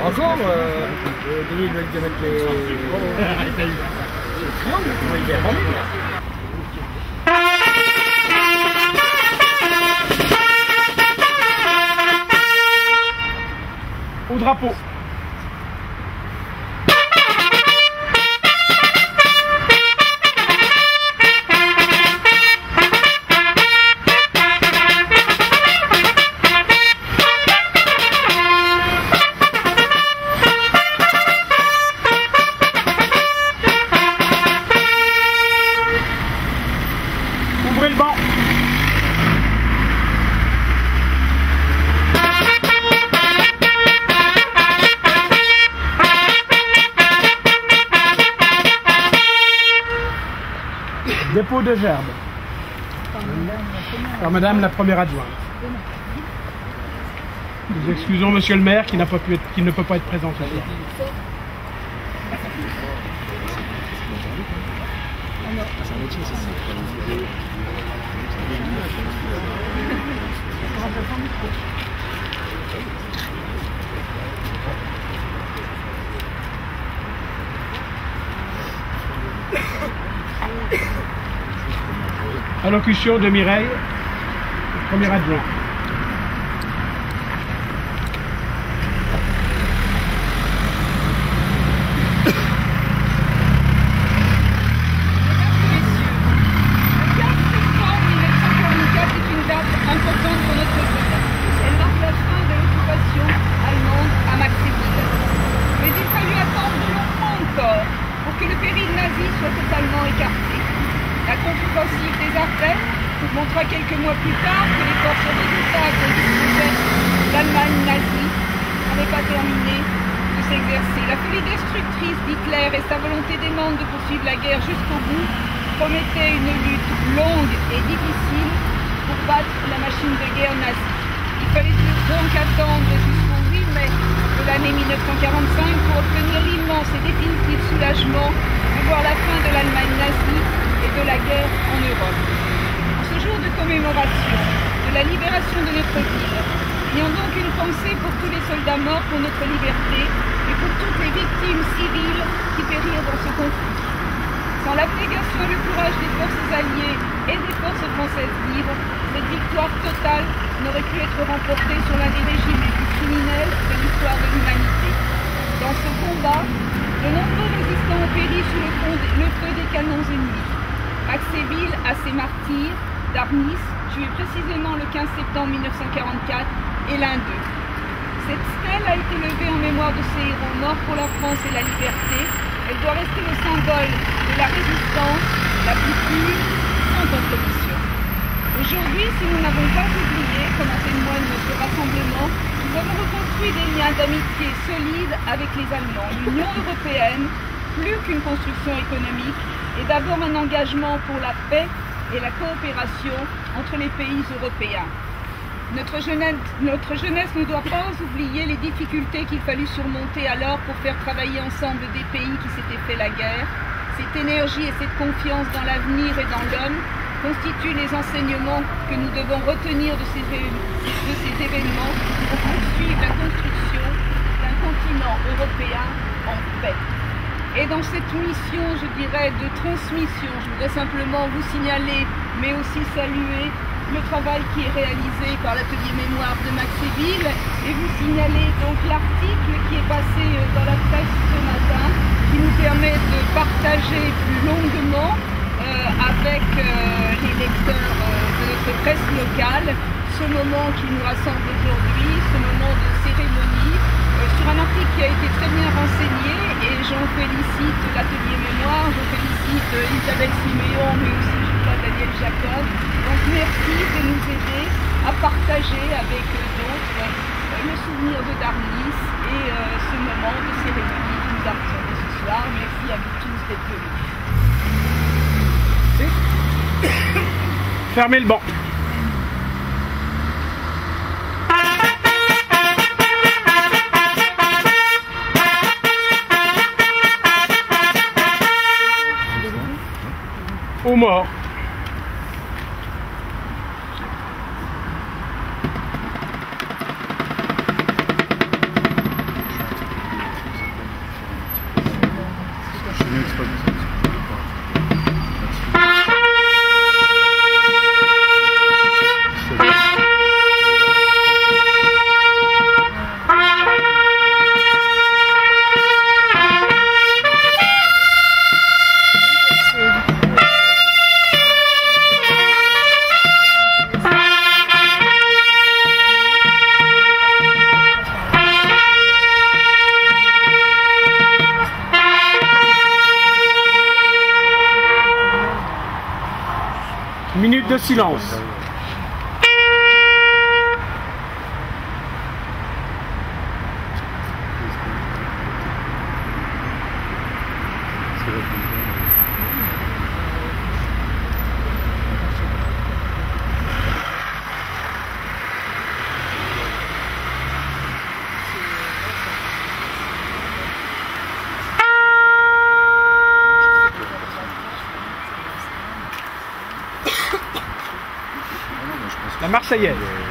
Encore Denis, il va te mettre les... Au drapeau. Ouvrez le banc. Dépôt de gerbe. Par Madame la première adjointe. Nous excusons Monsieur le maire qui ne peut pas être présent ce soir. Allocution de Mireille, première adjointe. La contre-offensive des Ardennes montra quelques mois plus tard que les forces redoutables de l'Allemagne nazie n'avaient pas terminé de s'exercer. La folie destructrice d'Hitler et sa volonté démente de poursuivre la guerre jusqu'au bout promettaient une lutte longue et difficile pour battre la machine de guerre nazie. Il fallait donc attendre jusqu'au 8 mai de l'année 1945 pour obtenir l'immense et définitif soulagement de voir la fin de l'Allemagne nazie et de la guerre en Europe. En ce jour de commémoration de la libération de notre ville, ayons donc une pensée pour tous les soldats morts pour notre liberté et pour toutes les victimes civiles qui périrent dans ce conflit. Sans l'abnégation et le courage des forces alliées et des forces françaises libres, cette victoire totale n'aurait pu être remportée sur l'un des régimes les plus criminels de l'histoire de l'humanité. Dans ce combat, de nombreux résistants ont péri sous le feu des canons ennemis. Maxéville a ses martyrs, Darnis, tué précisément le 15 septembre 1944, et l'un d'eux. Cette stèle a été levée en mémoire de ces héros morts pour la France et la liberté. Elle doit rester le symbole de la résistance la plus pure, sans compromission. Aujourd'hui, si nous n'avons pas oublié, comme en témoigne ce rassemblement, nous avons reconstruit des liens d'amitié solides avec les Allemands. L'Union européenne, plus qu'une construction économique, est d'abord un engagement pour la paix et la coopération entre les pays européens. Notre jeunesse ne doit pas oublier les difficultés qu'il fallut surmonter alors pour faire travailler ensemble des pays qui s'étaient fait la guerre. Cette énergie et cette confiance dans l'avenir et dans l'homme constituent les enseignements que nous devons retenir de ces événements pour poursuivre la construction d'un continent européen en paix. Et dans cette mission, je dirais, de transmission, je voudrais simplement vous signaler, mais aussi saluer le travail qui est réalisé par l'atelier mémoire de Maxéville et vous signaler donc l'article qui est passé dans la presse ce matin, qui nous permet de partager plus longuement avec les lecteurs de notre presse locale ce moment qui nous rassemble aujourd'hui, ce moment de cérémonie, sur un article qui a été très bien renseigné, et j'en félicite l'atelier mémoire, je félicite Isabelle Siméon, mais aussi je crois Daniel Jacob. Donc merci de nous aider à partager avec d'autres le souvenir de Darnis et ce moment de cérémonie qui nous a présenté ce soir. Merci à vous tous d'être venus. Fermez le banc. mort. Minute de silence. La Marseillaise.